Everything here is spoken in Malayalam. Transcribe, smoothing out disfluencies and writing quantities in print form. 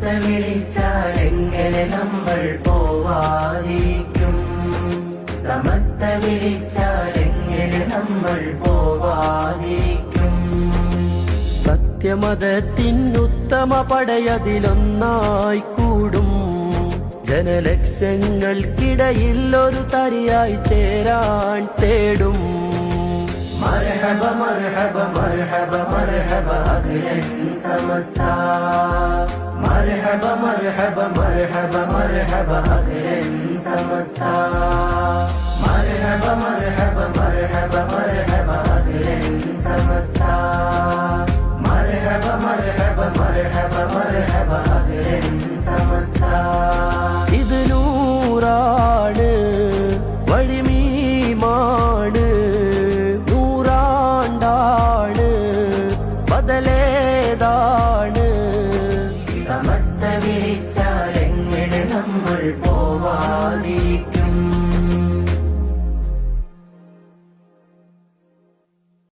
സമസ്ത വിളിച്ചാലെങ്ങനെ നമ്മൾ പോവാതിരിക്കും? സമസ്ത വിളിച്ചാലെങ്ങനെ നമ്മൾ പോവാതിരിക്കും? സത്യമതത്തിനുത്തമ പടയതിലൊന്നായി കൂടും. ജനലക്ഷങ്ങൾക്കിടയിൽ ഒരു തരിയായി ചേരാൻ തേടും. മർഹബ മർഹബ മർഹബ മർഹബ അഖിലൻ സമസ്ത. മർഹബ മർഹബ മർഹബ മർഹബ അഖിലൻ സമസ്ത. മർഹബ മർഹബ മർഹബ മർഹബ അഖിലൻ സമസ്ത. മർഹബ മർഹബ മർഹബ മർഹബ അഖിലൻ സമസ്ത. ഇത് നൂറാണ്, വഴിമീമാണ്, നൂറാണ്ടാണ്, ബദലേതാണ്. സമസ്ത വിളിച്ചാലെങ്ങനെ നമ്മൾ പോവാതി